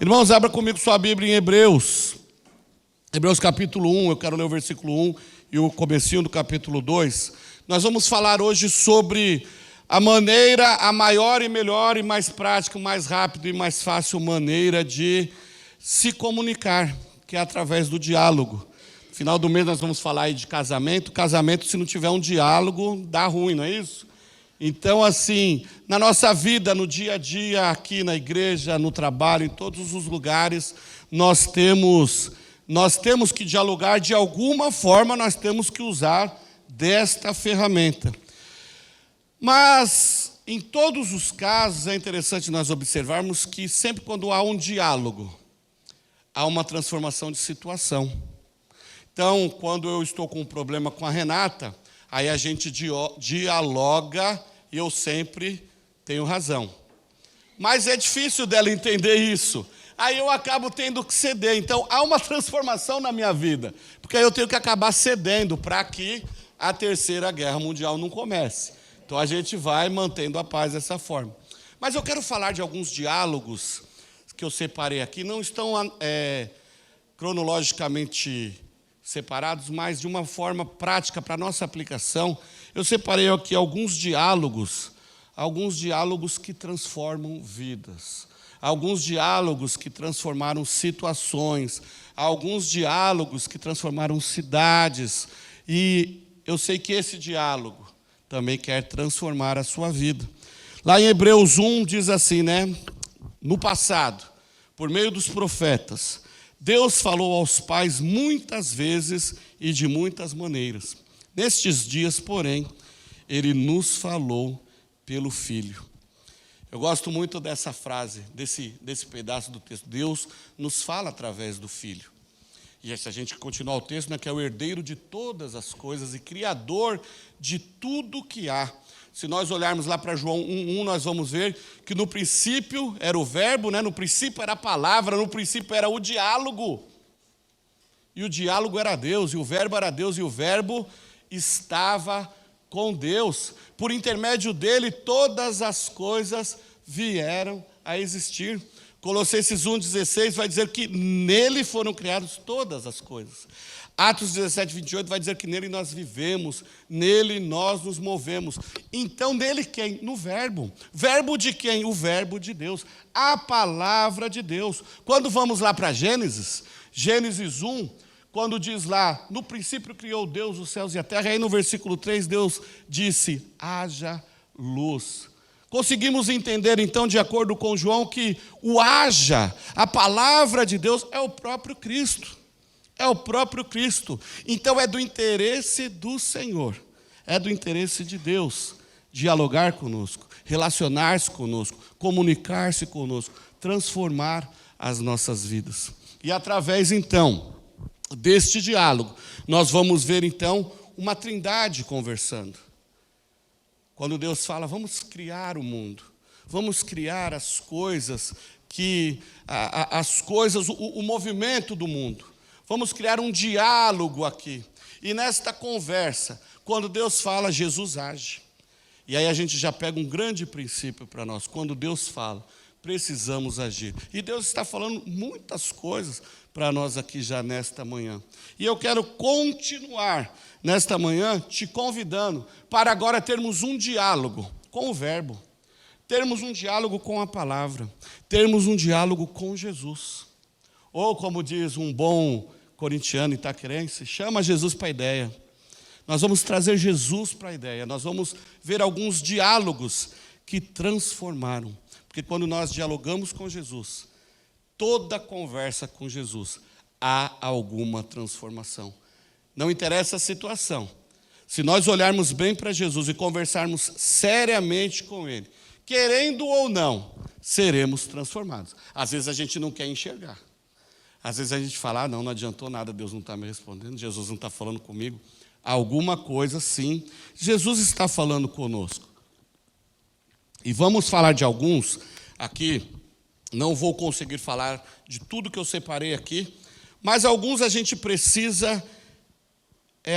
Irmãos, abra comigo sua Bíblia em Hebreus. Hebreus capítulo 1, eu quero ler o versículo 1 e o comecinho do capítulo 2. Nós vamos falar hoje sobre a maneira, a maior e melhor e mais prática, mais rápida e mais fácil maneira de se comunicar, que é através do diálogo. No final do mês nós vamos falar aí de casamento. Casamento, se não tiver um diálogo, dá ruim, não é isso? Então, assim, na nossa vida, no dia a dia, aqui na igreja, no trabalho, em todos os lugares, nós temos que dialogar de alguma forma, nós temos que usar desta ferramenta. Mas, em todos os casos, é interessante nós observarmos que sempre quando há um diálogo, há uma transformação de situação. Então, quando eu estou com um problema com a Renata, aí a gente dialoga e eu sempre tenho razão. Mas é difícil dela entender isso. Aí eu acabo tendo que ceder. Então, há uma transformação na minha vida. Porque aí eu tenho que acabar cedendo para que a Terceira Guerra Mundial não comece. Então, a gente vai mantendo a paz dessa forma. Mas eu quero falar de alguns diálogos que eu separei aqui. Não estão cronologicamente separados, mas de uma forma prática para a nossa aplicação. Eu separei aqui alguns diálogos que transformam vidas, alguns diálogos que transformaram situações, alguns diálogos que transformaram cidades, e eu sei que esse diálogo também quer transformar a sua vida. Lá em Hebreus 1 diz assim, né? No passado, por meio dos profetas, Deus falou aos pais muitas vezes e de muitas maneiras. Nestes dias, porém, Ele nos falou pelo Filho. Eu gosto muito dessa frase, desse pedaço do texto. Deus nos fala através do Filho. E se a gente continuar o texto, né, que é o herdeiro de todas as coisas e criador de tudo que há. Se nós olharmos lá para João 1:1, nós vamos ver que no princípio era o verbo, né? No princípio era a palavra, no princípio era o diálogo. E o diálogo era Deus, e o verbo era Deus, e o verbo estava com Deus. Por intermédio dele, todas as coisas vieram a existir. Colossenses 1,16 vai dizer que nele foram criadas todas as coisas. Atos 17:28 vai dizer que nele nós vivemos, nele nós nos movemos. Então, nele quem? No verbo. Verbo de quem? O verbo de Deus. A palavra de Deus. Quando vamos lá para Gênesis 1, quando diz lá, no princípio criou Deus os céus e a terra, aí no versículo 3, Deus disse, haja luz. Conseguimos entender, então, de acordo com João, que o haja, a palavra de Deus, é o próprio Cristo. É o próprio Cristo. Então é do interesse do Senhor, é do interesse de Deus dialogar conosco, relacionar-se conosco, comunicar-se conosco, transformar as nossas vidas. E através, então, deste diálogo, nós vamos ver, então, uma trindade conversando. Quando Deus fala, vamos criar o mundo, vamos criar as coisas, o movimento do mundo. Vamos criar um diálogo aqui. E nesta conversa, quando Deus fala, Jesus age. E aí a gente já pega um grande princípio para nós. Quando Deus fala, precisamos agir. E Deus está falando muitas coisas para nós aqui já nesta manhã. E eu quero continuar nesta manhã te convidando para agora termos um diálogo com o verbo. Termos um diálogo com a palavra. Termos um diálogo com Jesus. Ou como diz um bom corintiano itaquerense, chama Jesus para a ideia. Nós vamos trazer Jesus para a ideia. Nós vamos ver alguns diálogos que transformaram. Porque quando nós dialogamos com Jesus, toda conversa com Jesus, há alguma transformação. Não interessa a situação. Se nós olharmos bem para Jesus e conversarmos seriamente com Ele, querendo ou não, seremos transformados. Às vezes a gente não quer enxergar. Às vezes a gente fala, não adiantou nada, Deus não está me respondendo, Jesus não está falando comigo. Alguma coisa, sim, Jesus está falando conosco. E vamos falar de alguns aqui, não vou conseguir falar de tudo que eu separei aqui, mas alguns a gente precisa,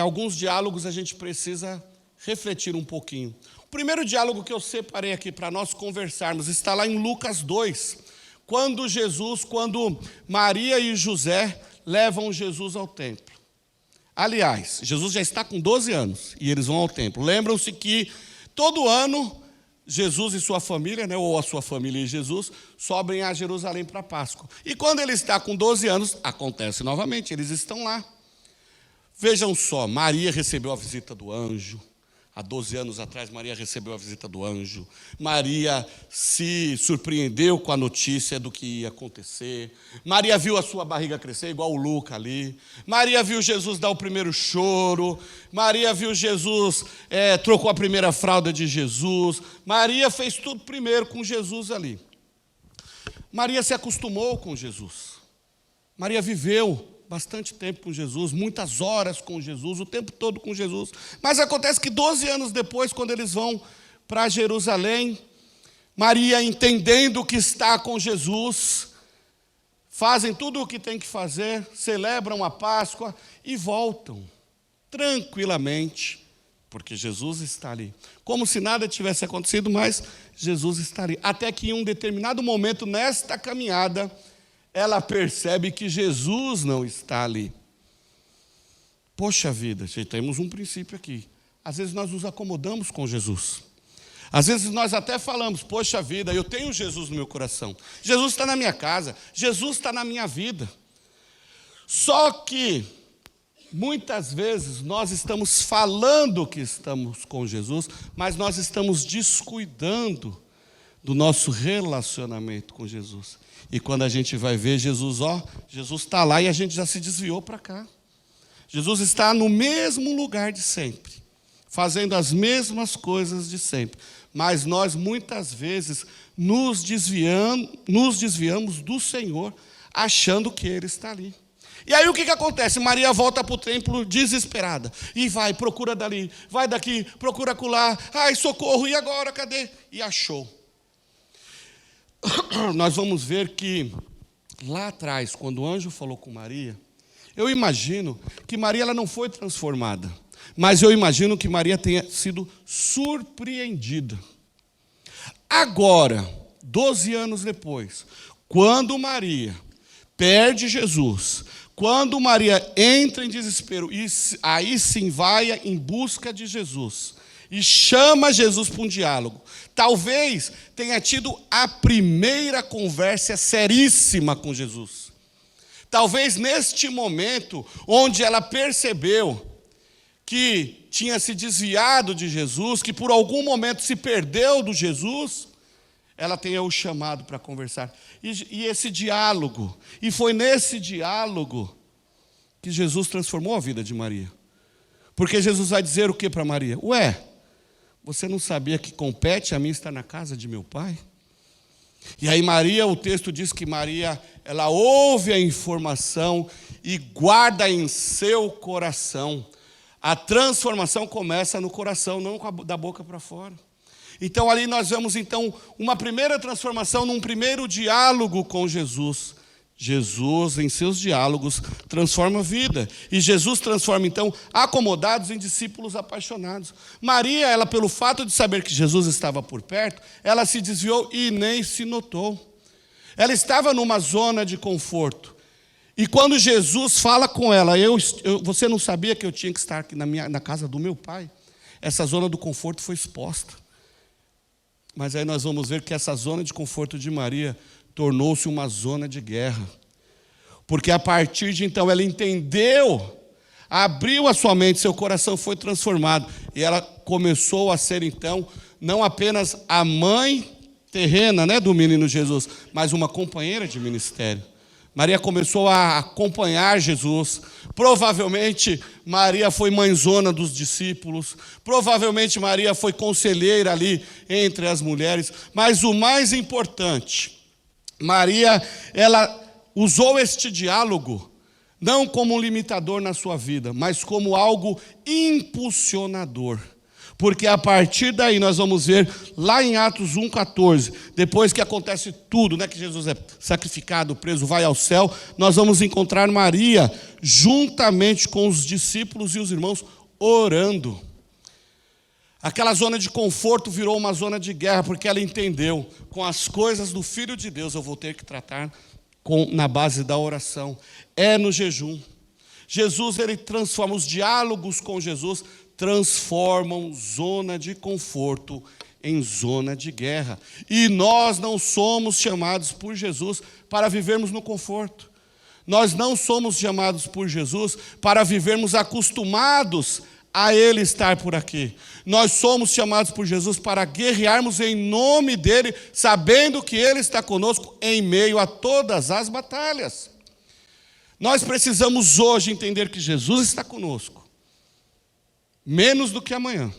alguns diálogos a gente precisa refletir um pouquinho. O primeiro diálogo que eu separei aqui para nós conversarmos está lá em Lucas 2, quando Maria e José levam Jesus ao templo. Aliás, Jesus já está com 12 anos e eles vão ao templo. Lembram-se que todo ano Jesus e sua família, ou a sua família e Jesus, sobem a Jerusalém para a Páscoa. E quando ele está com 12 anos, acontece novamente, eles estão lá. Vejam só, Maria recebeu a visita do anjo. Há 12 anos atrás, Maria recebeu a visita do anjo. Maria se surpreendeu com a notícia do que ia acontecer. Maria viu a sua barriga crescer, igual o Luca ali. Maria viu Jesus dar o primeiro choro. Maria viu Jesus, trocou a primeira fralda de Jesus. Maria fez tudo primeiro com Jesus ali. Maria se acostumou com Jesus. Maria viveu bastante tempo com Jesus, muitas horas com Jesus, o tempo todo com Jesus. Mas acontece que 12 anos depois, quando eles vão para Jerusalém, Maria, entendendo que está com Jesus, fazem tudo o que tem que fazer, celebram a Páscoa e voltam tranquilamente, porque Jesus está ali. Como se nada tivesse acontecido, mas Jesus está ali. Até que em um determinado momento, nesta caminhada, ela percebe que Jesus não está ali. Poxa vida, temos um princípio aqui. Às vezes nós nos acomodamos com Jesus. Às vezes nós até falamos, poxa vida, eu tenho Jesus no meu coração. Jesus está na minha casa, Jesus está na minha vida. Só que, muitas vezes, nós estamos falando que estamos com Jesus, mas nós estamos descuidando do nosso relacionamento com Jesus. E quando a gente vai ver Jesus, Jesus está lá e a gente já se desviou para cá. Jesus está no mesmo lugar de sempre, fazendo as mesmas coisas de sempre. Mas nós, muitas vezes, nos desviamos do Senhor, achando que Ele está ali. E aí o que acontece? Maria volta para o templo desesperada. E vai, procura dali, vai daqui, procura acolá. Ai, socorro, e agora, cadê? E achou. Nós vamos ver que lá atrás, quando o anjo falou com Maria, eu imagino que Maria ela não foi transformada, mas eu imagino que Maria tenha sido surpreendida. Agora, 12 anos depois, quando Maria perde Jesus, quando Maria entra em desespero, e aí sim vai em busca de Jesus, e chama Jesus para um diálogo. Talvez tenha tido a primeira conversa seríssima com Jesus. Talvez neste momento, onde ela percebeu que tinha se desviado de Jesus, que por algum momento se perdeu do Jesus, ela tenha o chamado para conversar. E esse diálogo, e foi nesse diálogo que Jesus transformou a vida de Maria. Porque Jesus vai dizer o que para Maria? Você não sabia que compete a mim estar na casa de meu pai? E aí Maria, o texto diz que Maria, ela ouve a informação e guarda em seu coração. A transformação começa no coração, não da boca para fora. Então ali nós vemos uma primeira transformação num primeiro diálogo com Jesus. Jesus, em seus diálogos, transforma a vida. E Jesus transforma, acomodados em discípulos apaixonados. Maria, ela, pelo fato de saber que Jesus estava por perto, ela se desviou e nem se notou. Ela estava numa zona de conforto. E quando Jesus fala com ela, você não sabia que eu tinha que estar aqui na casa do meu pai? Essa zona do conforto foi exposta. Mas aí nós vamos ver que essa zona de conforto de Maria tornou-se uma zona de guerra. Porque a partir de então ela entendeu, abriu a sua mente, seu coração foi transformado. E ela começou a ser não apenas a mãe terrena, do menino Jesus, mas uma companheira de ministério. Maria começou a acompanhar Jesus. Provavelmente Maria foi mãezona dos discípulos. Provavelmente Maria foi conselheira ali entre as mulheres. Mas o mais importante, Maria, ela usou este diálogo não como um limitador na sua vida, mas como algo impulsionador. Porque a partir daí nós vamos ver lá em Atos 1,14, depois que acontece tudo, que Jesus é sacrificado, preso, vai ao céu, nós vamos encontrar Maria juntamente com os discípulos e os irmãos orando. Aquela zona de conforto virou uma zona de guerra, porque ela entendeu, com as coisas do Filho de Deus eu vou ter que tratar na base da oração. É no jejum. Jesus, ele transforma, os diálogos com Jesus transformam zona de conforto em zona de guerra. E nós não somos chamados por Jesus para vivermos no conforto. Nós não somos chamados por Jesus para vivermos acostumados a Ele estar por aqui. Nós somos chamados por Jesus para guerrearmos em nome dEle, sabendo que Ele está conosco em meio a todas as batalhas. Nós precisamos hoje entender que Jesus está conosco, menos do que amanhã.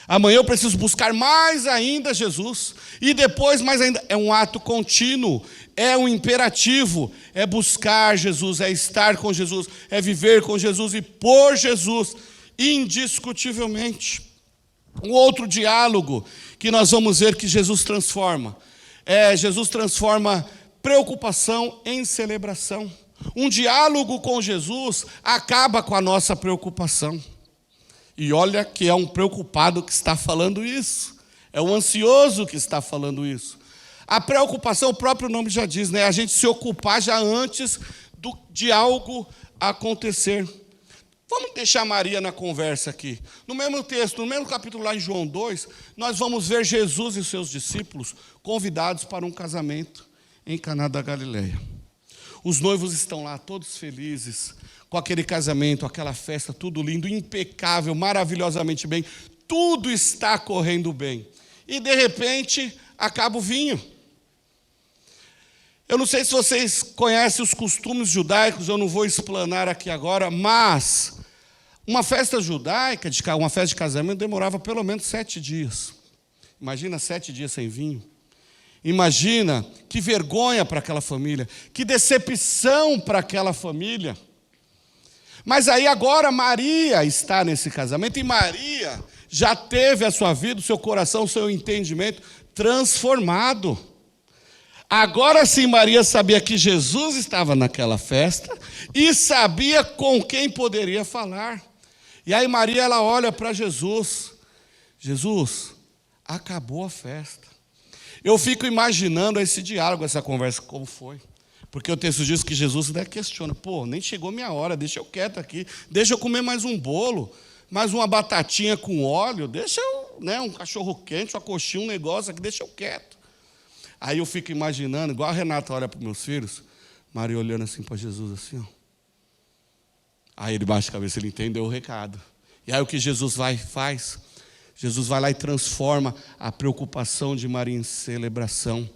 Amanhã eu preciso buscar mais ainda Jesus, e depois mais ainda. É um ato contínuo, é um imperativo, é buscar Jesus, é estar com Jesus, é viver com Jesus e por Jesus, indiscutivelmente. Um outro diálogo que nós vamos ver que Jesus transforma, Jesus transforma preocupação em celebração. Um diálogo com Jesus acaba com a nossa preocupação. E olha que é um preocupado que está falando isso. É um ansioso que está falando isso. A preocupação, o próprio nome já diz, né? A gente se ocupar já antes de algo acontecer. Vamos deixar Maria na conversa aqui. No mesmo texto, no mesmo capítulo lá em João 2, nós vamos ver Jesus e seus discípulos convidados para um casamento em Caná da Galileia. Os noivos estão lá todos felizes, com aquele casamento, aquela festa, tudo lindo, impecável, maravilhosamente bem. Tudo está correndo bem. E, de repente, acaba o vinho. Eu não sei se vocês conhecem os costumes judaicos, eu não vou explanar aqui agora, mas uma festa judaica, uma festa de casamento, demorava pelo menos 7 dias. Imagina 7 dias sem vinho. Imagina que vergonha para aquela família, que decepção para aquela família. Mas aí agora Maria está nesse casamento, e Maria já teve a sua vida, o seu coração, o seu entendimento transformado. Agora sim Maria sabia que Jesus estava naquela festa e sabia com quem poderia falar. E aí Maria, ela olha para Jesus. Jesus, acabou a festa. Eu fico imaginando esse diálogo, essa conversa, como foi. Porque o texto diz que Jesus até questiona. Pô, nem chegou minha hora, deixa eu quieto aqui. Deixa eu comer mais um bolo, mais uma batatinha com óleo. Deixa eu, um cachorro quente, uma coxinha, um negócio aqui, deixa eu quieto. Aí eu fico imaginando, igual a Renata olha para os meus filhos, Maria olhando assim para Jesus, assim, ó. Aí ele baixa a cabeça, ele entendeu o recado. E aí o que Jesus faz? Jesus vai lá e transforma a preocupação de Maria em celebração.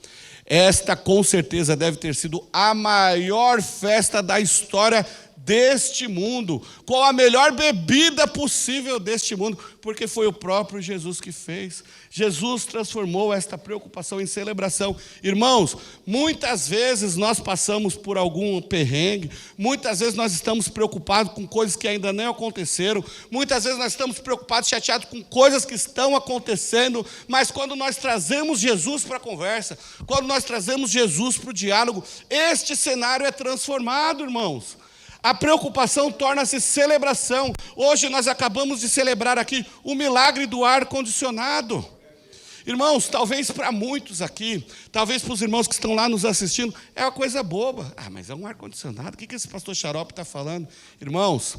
Esta, com certeza, deve ter sido a maior festa da história deste mundo, com a melhor bebida possível deste mundo, porque foi o próprio Jesus que fez. Jesus transformou esta preocupação em celebração. Irmãos, muitas vezes nós passamos por algum perrengue, muitas vezes nós estamos preocupados com coisas que ainda nem aconteceram, muitas vezes nós estamos preocupados, chateados com coisas que estão acontecendo, mas quando nós trazemos Jesus para a conversa, quando nós trazemos Jesus para o diálogo, este cenário é transformado, irmãos. A preocupação torna-se celebração. Hoje nós acabamos de celebrar aqui o milagre do ar-condicionado. Irmãos, talvez para muitos aqui, talvez para os irmãos que estão lá nos assistindo, é uma coisa boba. Ah, mas é um ar-condicionado, o que esse pastor Xarope está falando? Irmãos,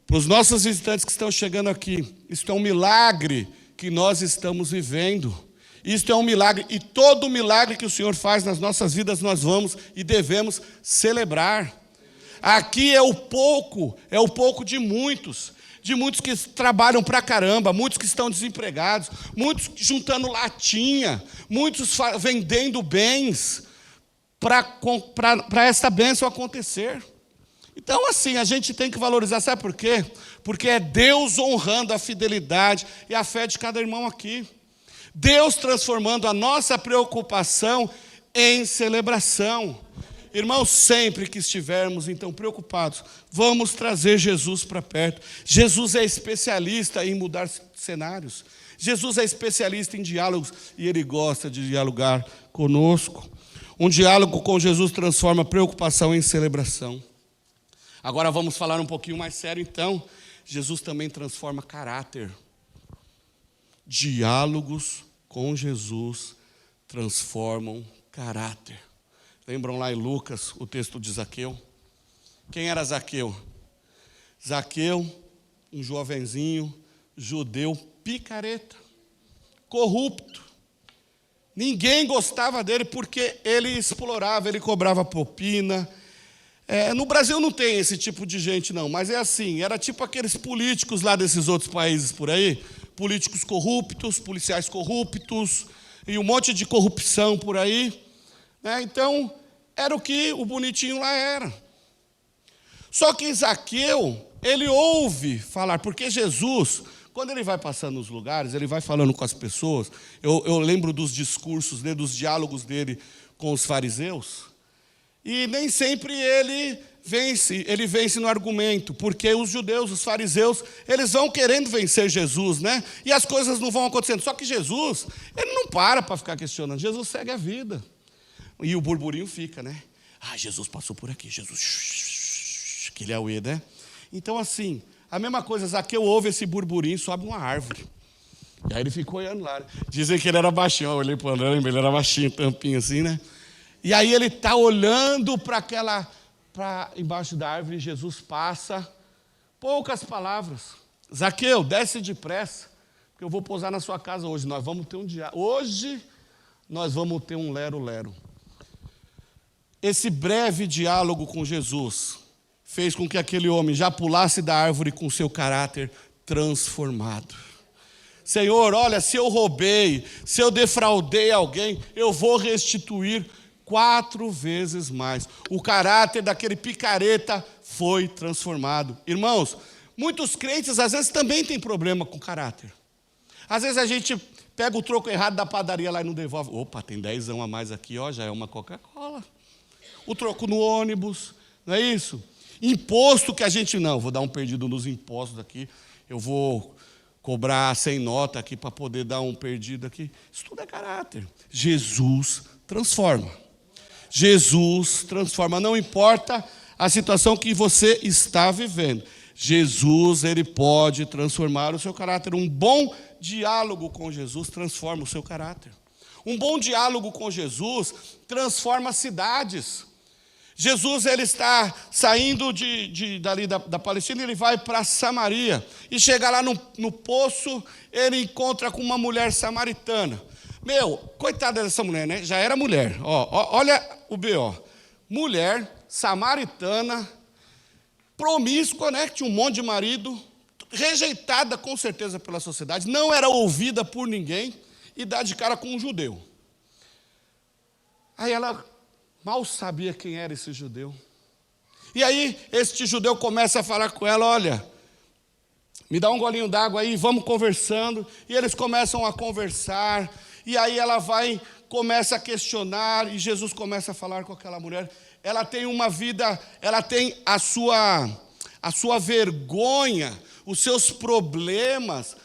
para os nossos visitantes que estão chegando aqui, isso é um milagre que nós estamos vivendo. Isto é um milagre, e todo milagre que o Senhor faz nas nossas vidas, nós vamos e devemos celebrar. Aqui é o pouco de muitos que trabalham pra caramba, muitos que estão desempregados, muitos juntando latinha, muitos vendendo bens para esta bênção acontecer. Então, assim, a gente tem que valorizar, sabe por quê? Porque é Deus honrando a fidelidade e a fé de cada irmão aqui. Deus transformando a nossa preocupação em celebração. Irmãos, sempre que estivermos, então, preocupados, vamos trazer Jesus para perto. Jesus é especialista em mudar cenários. Jesus é especialista em diálogos e Ele gosta de dialogar conosco. Um diálogo com Jesus transforma preocupação em celebração. Agora vamos falar um pouquinho mais sério, então. Jesus também transforma caráter. Diálogos com Jesus transformam caráter. Lembram lá em Lucas o texto de Zaqueu? Quem era Zaqueu? Zaqueu, um jovenzinho, judeu, picareta, corrupto. Ninguém gostava dele porque ele explorava, ele cobrava propina. No Brasil não tem esse tipo de gente não, mas é assim, era tipo aqueles políticos lá desses outros países por aí, políticos corruptos, policiais corruptos, e um monte de corrupção por aí. Então, era o que o bonitinho lá era. Só que Zaqueu, ele ouve falar, porque Jesus, quando ele vai passando nos lugares, ele vai falando com as pessoas. Eu lembro dos discursos dele, dos diálogos dele com os fariseus, e nem sempre ele vence no argumento, porque os judeus, os fariseus, eles vão querendo vencer Jesus, né? E as coisas não vão acontecendo. Só que Jesus, ele não para ficar questionando, Jesus segue a vida. E o burburinho fica, né? Jesus passou por aqui, Jesus, que ele é o E, né? Então, assim, a mesma coisa, Zaqueu ouve esse burburinho, sobe uma árvore. E aí ele ficou olhando lá. Dizem que ele era baixinho, eu olhei para o André, ele era baixinho, tampinho assim, né? E aí ele está olhando para embaixo da árvore, Jesus passa, poucas palavras. Zaqueu, desce depressa, porque eu vou pousar na sua casa hoje. Nós vamos ter um dia. Hoje nós vamos ter um lero-lero. Esse breve diálogo com Jesus fez com que aquele homem já pulasse da árvore com seu caráter transformado. Senhor, olha, se eu roubei, se eu defraudei alguém, eu vou restituir 4 vezes mais. O caráter daquele picareta foi transformado. Irmãos, muitos crentes às vezes também têm problema com caráter. Às vezes a gente pega o troco errado da padaria lá e não devolve. Opa, tem 10 a mais aqui, ó, já é uma Coca-Cola. O troco no ônibus, não é isso? Imposto que a gente não, vou dar um perdido nos impostos aqui, eu vou cobrar sem nota aqui para poder dar um perdido aqui. Isso tudo é caráter. Jesus transforma. Jesus transforma, não importa a situação que você está vivendo. Jesus, ele pode transformar o seu caráter. Um bom diálogo com Jesus transforma o seu caráter. Um bom diálogo com Jesus transforma cidades. Jesus, ele está saindo dali da Palestina, ele vai para Samaria. E chega lá no poço, ele encontra com uma mulher samaritana. Coitada dessa mulher, né? Já era mulher. Olha o B.O. Mulher, samaritana, promíscua, né? Que tinha um monte de marido, rejeitada com certeza pela sociedade, não era ouvida por ninguém, e dá de cara com um judeu. Aí ela mal sabia quem era esse judeu. E aí, este judeu começa a falar com ela, olha, me dá um golinho d'água aí, vamos conversando. E eles começam a conversar, e aí ela começa a questionar, e Jesus começa a falar com aquela mulher. Ela tem uma vida, ela tem a sua vergonha, os seus problemas,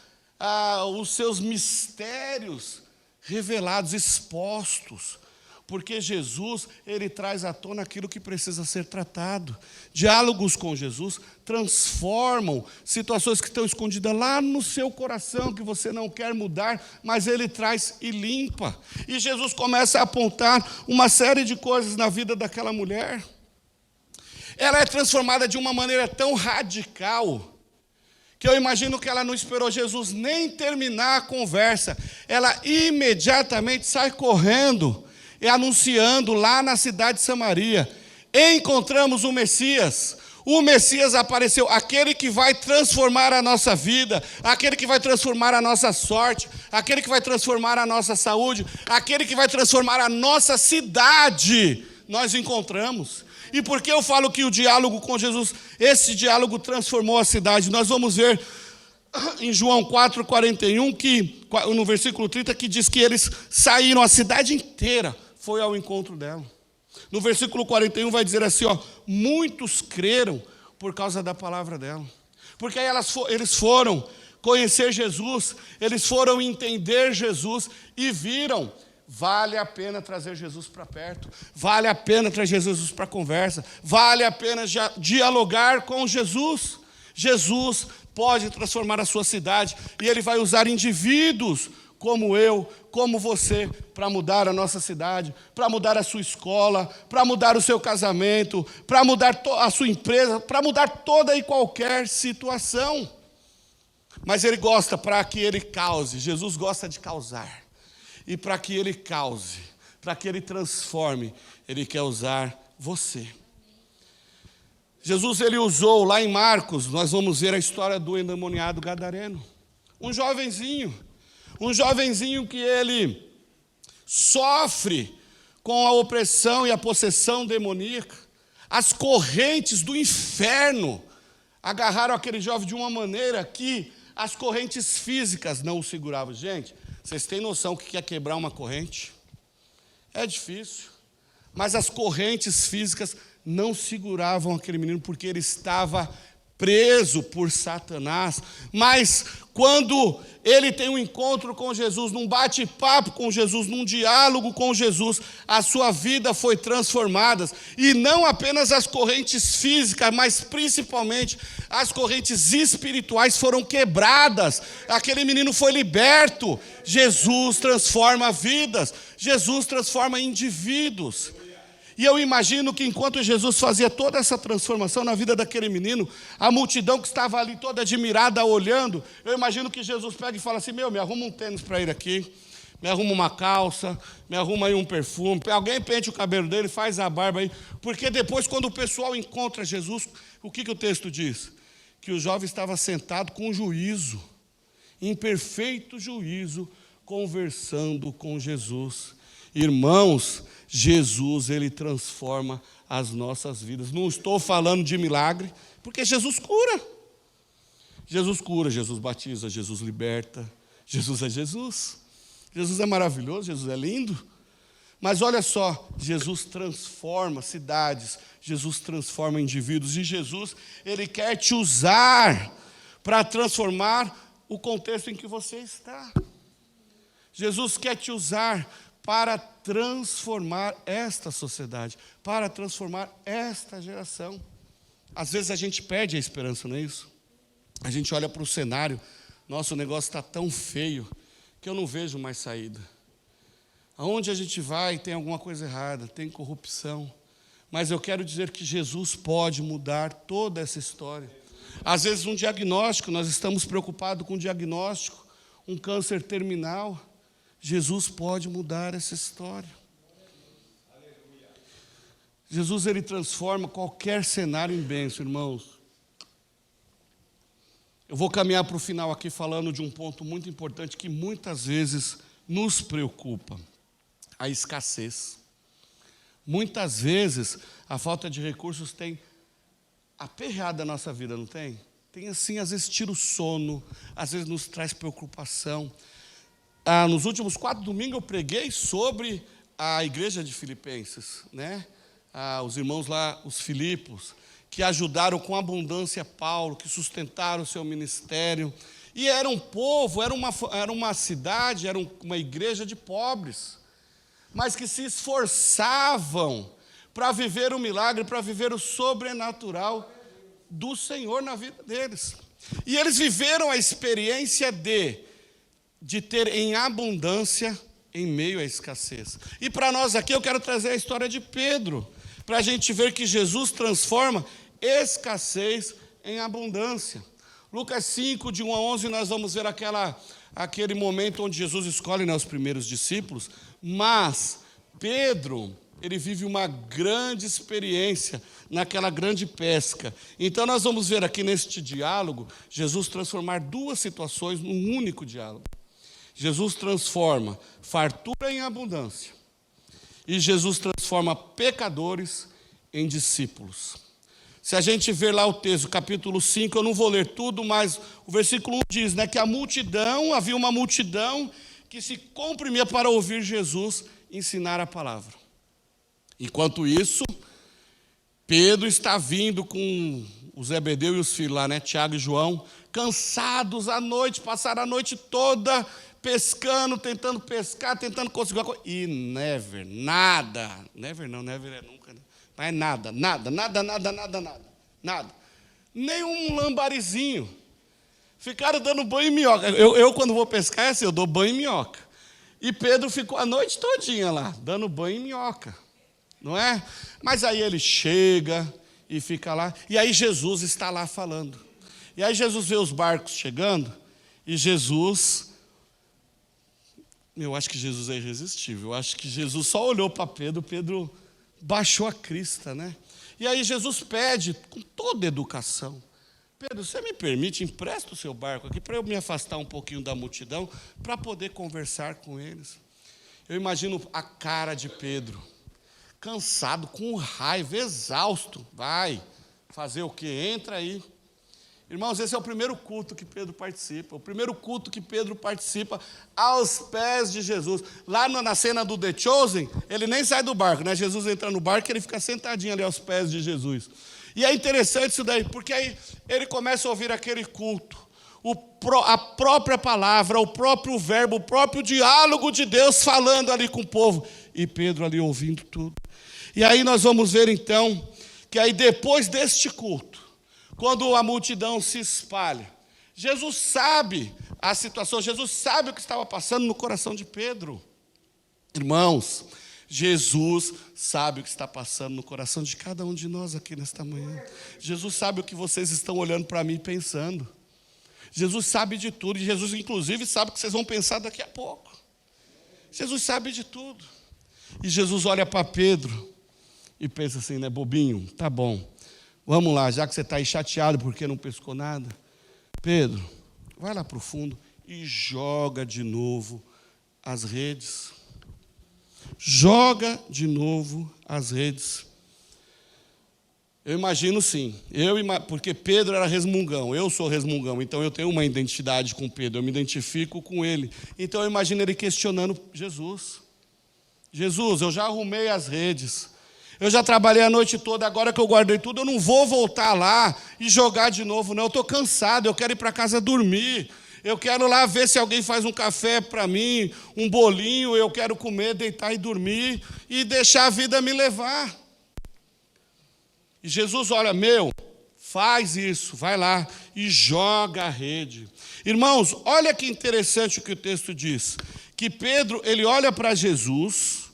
os seus mistérios revelados, expostos. Porque Jesus, ele traz à tona aquilo que precisa ser tratado. Diálogos com Jesus transformam situações que estão escondidas lá no seu coração, que você não quer mudar, mas ele traz e limpa. E Jesus começa a apontar uma série de coisas na vida daquela mulher. Ela é transformada de uma maneira tão radical, que eu imagino que ela não esperou Jesus nem terminar a conversa. Ela imediatamente sai correndo e anunciando lá na cidade de Samaria: encontramos o Messias apareceu, aquele que vai transformar a nossa vida, aquele que vai transformar a nossa sorte, aquele que vai transformar a nossa saúde, aquele que vai transformar a nossa cidade, nós encontramos. E por que eu falo que o diálogo com Jesus, esse diálogo transformou a cidade? Nós vamos ver em João 4,41, no versículo 30, que diz que eles saíram, a cidade inteira foi ao encontro dela. No versículo 41 vai dizer assim, muitos creram por causa da palavra dela. Porque aí eles foram conhecer Jesus, eles foram entender Jesus e viram, vale a pena trazer Jesus para perto, vale a pena trazer Jesus para a conversa, vale a pena dialogar com Jesus. Jesus pode transformar a sua cidade, e Ele vai usar indivíduos como eu, como você, para mudar a nossa cidade, para mudar a sua escola, para mudar o seu casamento, para mudar a sua empresa, para mudar toda e qualquer situação. Mas Ele gosta para que Ele cause, Jesus gosta de causar. E para que Ele cause, para que Ele transforme, Ele quer usar você. Jesus, Ele usou, lá em Marcos, nós vamos ver a história do endemoniado gadareno. Um jovenzinho que ele sofre com a opressão e a possessão demoníaca. As correntes do inferno agarraram aquele jovem de uma maneira que as correntes físicas não o seguravam. Gente, vocês têm noção do que é quebrar uma corrente? É difícil. Mas as correntes físicas não seguravam aquele menino porque ele estava preso por Satanás. Mas quando ele tem um encontro com Jesus, num bate-papo com Jesus, num diálogo com Jesus, a sua vida foi transformada. E não apenas as correntes físicas, mas principalmente as correntes espirituais foram quebradas. Aquele menino foi liberto. Jesus transforma vidas. Jesus transforma indivíduos. E eu imagino que enquanto Jesus fazia toda essa transformação na vida daquele menino, a multidão que estava ali toda admirada, olhando, eu imagino que Jesus pega e fala assim, me arruma um tênis para ir aqui, me arruma uma calça, me arruma aí um perfume, alguém pente o cabelo dele, faz a barba aí, porque depois quando o pessoal encontra Jesus, o que o texto diz? Que o jovem estava sentado com juízo, em perfeito juízo, conversando com Jesus. Irmãos, Jesus, Ele transforma as nossas vidas. Não estou falando de milagre, porque Jesus cura. Jesus cura, Jesus batiza, Jesus liberta. Jesus é Jesus. Jesus é maravilhoso, Jesus é lindo. Mas olha só, Jesus transforma cidades, Jesus transforma indivíduos. E Jesus, Ele quer te usar para transformar o contexto em que você está. Jesus quer te usar para transformar esta sociedade, para transformar esta geração. Às vezes a gente perde a esperança, não é isso? A gente olha para o cenário, nossa, o negócio está tão feio que eu não vejo mais saída. Aonde a gente vai tem alguma coisa errada, tem corrupção. Mas eu quero dizer que Jesus pode mudar toda essa história. Às vezes um diagnóstico, nós estamos preocupados com um diagnóstico, um câncer terminal. Jesus pode mudar essa história. Jesus, Ele transforma qualquer cenário em bênção, irmãos. Eu vou caminhar para o final aqui falando de um ponto muito importante que muitas vezes nos preocupa: a escassez. Muitas vezes a falta de recursos tem aperreado a nossa vida, não tem? Tem assim, às vezes tira o sono, às vezes nos traz preocupação. Nos últimos 4 domingos eu preguei sobre a igreja de Filipenses, né? Os irmãos lá, os Filipos, que ajudaram com abundância Paulo, que sustentaram o seu ministério. E era um povo, era uma cidade, era uma igreja de pobres, mas que se esforçavam para viver o milagre, para viver o sobrenatural do Senhor na vida deles. E eles viveram a experiência de ter em abundância em meio à escassez. E para nós aqui eu quero trazer a história de Pedro, para a gente ver que Jesus transforma escassez em abundância. Lucas 5, de 1 a 11, nós vamos ver aquele momento onde Jesus escolhe, né, os primeiros discípulos, mas Pedro, ele vive uma grande experiência naquela grande pesca. Então nós vamos ver aqui neste diálogo, Jesus transformar 2 situações num único diálogo. Jesus transforma fartura em abundância. E Jesus transforma pecadores em discípulos. Se a gente ver lá o texto, capítulo 5, eu não vou ler tudo, mas o versículo 1 diz, né, que havia uma multidão que se comprimia para ouvir Jesus ensinar a palavra. Enquanto isso, Pedro está vindo com o Zebedeu e os filhos lá, né, Tiago e João, cansados à noite, passaram a noite toda pescando, tentando pescar, tentando conseguir uma coisa. E nada. Never é nunca, né? Mas nada. Nem um lambarizinho. Ficaram dando banho em minhoca. Eu quando vou pescar, é assim, eu dou banho em minhoca. E Pedro ficou a noite todinha lá, dando banho em minhoca. Não é? Mas aí ele chega e fica lá. E aí Jesus está lá falando. E aí Jesus vê os barcos chegando. E Jesus... Eu acho que Jesus é irresistível. Eu acho que Jesus só olhou para Pedro. Pedro baixou a crista, né? E aí Jesus pede, com toda educação: Pedro, você me permite, empresta o seu barco aqui para eu me afastar um pouquinho da multidão, para poder conversar com eles. Eu imagino a cara de Pedro, cansado, com raiva, exausto. Vai fazer o quê? Entra aí. Irmãos, esse é o primeiro culto que Pedro participa. O primeiro culto que Pedro participa aos pés de Jesus. Lá na cena do The Chosen, ele nem sai do barco, né? Jesus entra no barco e ele fica sentadinho ali aos pés de Jesus. E é interessante isso daí, porque aí ele começa a ouvir aquele culto. A própria palavra, o próprio verbo, o próprio diálogo de Deus falando ali com o povo. E Pedro ali ouvindo tudo. E aí nós vamos ver então, que aí depois deste culto, quando a multidão se espalha, Jesus sabe a situação, Jesus sabe o que estava passando no coração de Pedro. Irmãos, Jesus sabe o que está passando no coração de cada um de nós aqui nesta manhã. Jesus sabe o que vocês estão olhando para mim pensando. Jesus sabe de tudo, e Jesus inclusive sabe o que vocês vão pensar daqui a pouco. Jesus sabe de tudo. E Jesus olha para Pedro e pensa assim, né, bobinho, tá bom. Vamos lá, já que você está aí chateado porque não pescou nada, Pedro, vai lá para o fundo e joga de novo as redes. Joga de novo as redes. Eu imagino sim, porque Pedro era resmungão, eu sou resmungão, então eu tenho uma identidade com Pedro, eu me identifico com ele. Então eu imagino ele questionando Jesus. Jesus, eu já arrumei as redes. Eu já trabalhei a noite toda, agora que eu guardei tudo, eu não vou voltar lá e jogar de novo, não. Eu estou cansado, eu quero ir para casa dormir. Eu quero lá ver se alguém faz um café para mim, um bolinho, eu quero comer, deitar e dormir e deixar a vida me levar. E Jesus olha, faz isso, vai lá e joga a rede. Irmãos, olha que interessante o que o texto diz. Que Pedro, ele olha para Jesus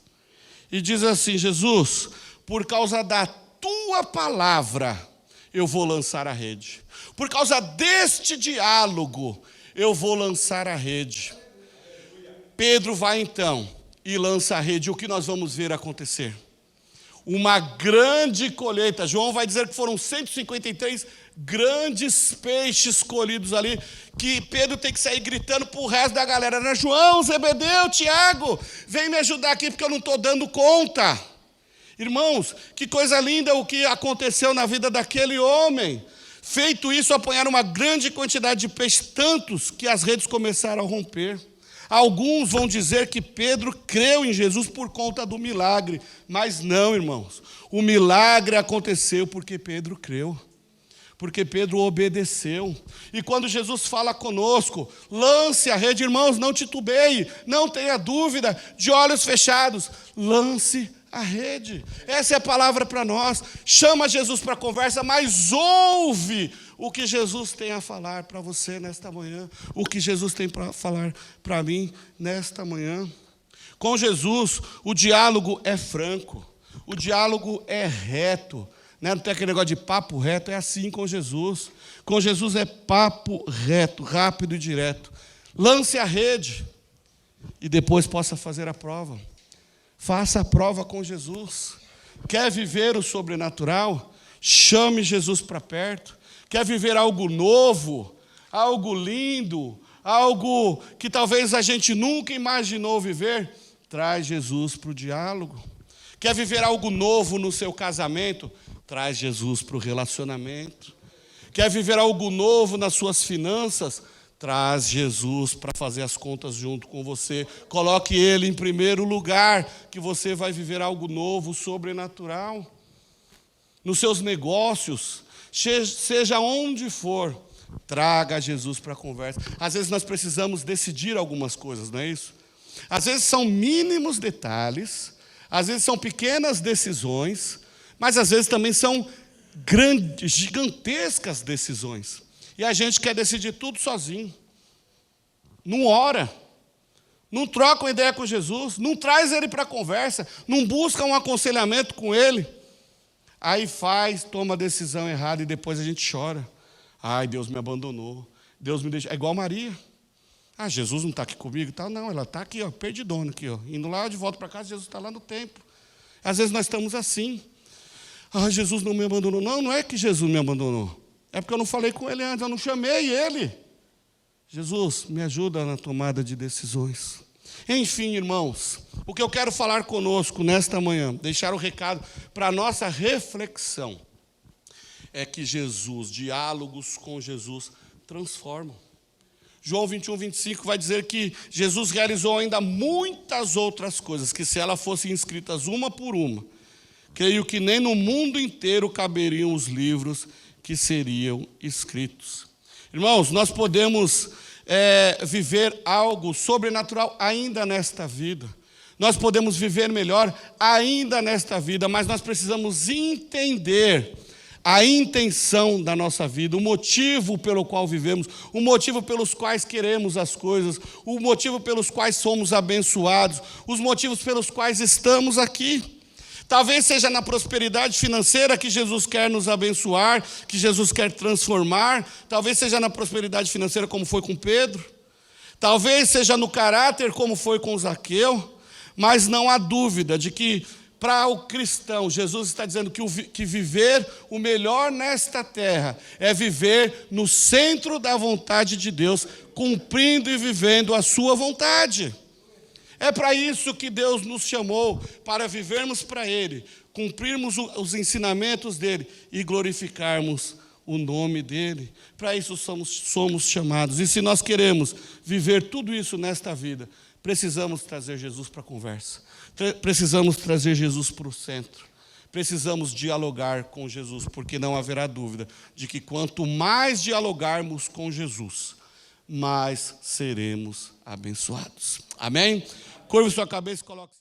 e diz assim, Jesus, por causa da tua palavra, eu vou lançar a rede. Por causa deste diálogo, eu vou lançar a rede. Pedro vai então e lança a rede. O que nós vamos ver acontecer? Uma grande colheita. João vai dizer que foram 153 grandes peixes colhidos ali, que Pedro tem que sair gritando para o resto da galera, né? João, Zebedeu, Tiago, vem me ajudar aqui porque eu não estou dando conta. Irmãos, que coisa linda o que aconteceu na vida daquele homem. Feito isso, apanharam uma grande quantidade de peixes, tantos que as redes começaram a romper. Alguns vão dizer que Pedro creu em Jesus por conta do milagre, mas não, irmãos. O milagre aconteceu porque Pedro creu, porque Pedro obedeceu. E quando Jesus fala conosco, lance a rede, irmãos, não titubeie, não tenha dúvida, de olhos fechados, lance a rede. Essa é a palavra para nós. Chama Jesus para a conversa, mas ouve o que Jesus tem a falar para você nesta manhã, o que Jesus tem para falar para mim nesta manhã. Com Jesus, o diálogo é franco, o diálogo é reto, né? Não tem aquele negócio de papo reto, é assim com Jesus. Com Jesus é papo reto, rápido e direto. Lance a rede e depois possa fazer a prova. Faça a prova com Jesus. Quer viver o sobrenatural? Chame Jesus para perto. Quer viver algo novo, algo lindo, algo que talvez a gente nunca imaginou viver? Traz Jesus para o diálogo. Quer viver algo novo no seu casamento? Traz Jesus para o relacionamento. Quer viver algo novo nas suas finanças? Traz Jesus para fazer as contas junto com você. Coloque Ele em primeiro lugar, que você vai viver algo novo, sobrenatural. Nos seus negócios, seja onde for, traga Jesus para a conversa. Às vezes nós precisamos decidir algumas coisas, não é isso? Às vezes são mínimos detalhes, às vezes são pequenas decisões, mas às vezes também são grandes, gigantescas decisões. E a gente quer decidir tudo sozinho. Não ora. Não troca uma ideia com Jesus. Não traz ele para a conversa. Não busca um aconselhamento com ele. Aí toma a decisão errada e depois a gente chora. Ai, Deus me abandonou. Deus me deixou. É igual Maria. Ah, Jesus não está aqui comigo e tal. Não, ela está aqui, ó, perdidona aqui, ó, indo lá de volta para casa, Jesus está lá no templo. Às vezes nós estamos assim. Ah, Jesus não me abandonou. Não, não é que Jesus me abandonou. É porque eu não falei com ele antes, eu não chamei ele. Jesus, me ajuda na tomada de decisões. Enfim, irmãos, o que eu quero falar conosco nesta manhã, deixar o recado para a nossa reflexão, é que Jesus, diálogos com Jesus, transformam. João 21, 25 vai dizer que Jesus realizou ainda muitas outras coisas, que se elas fossem escritas uma por uma, creio que nem no mundo inteiro caberiam os livros que seriam escritos. Irmãos, nós podemos viver algo sobrenatural ainda nesta vida. Nós podemos viver melhor ainda nesta vida, mas nós precisamos entender a intenção da nossa vida, o motivo pelo qual vivemos, o motivo pelos quais queremos as coisas, o motivo pelos quais somos abençoados, os motivos pelos quais estamos aqui. Talvez seja na prosperidade financeira que Jesus quer nos abençoar, que Jesus quer transformar. Talvez seja na prosperidade financeira como foi com Pedro. Talvez seja no caráter como foi com Zaqueu. Mas não há dúvida de que para o cristão, Jesus está dizendo que viver o melhor nesta terra é viver no centro da vontade de Deus, cumprindo e vivendo a sua vontade. É para isso que Deus nos chamou, para vivermos para Ele, cumprirmos os ensinamentos dEle e glorificarmos o nome dEle. Para isso somos chamados. E se nós queremos viver tudo isso nesta vida, precisamos trazer Jesus para a conversa. Precisamos trazer Jesus para o centro. Precisamos dialogar com Jesus, porque não haverá dúvida de que quanto mais dialogarmos com Jesus, mais seremos abençoados. Amém? Curve sua cabeça e coloque...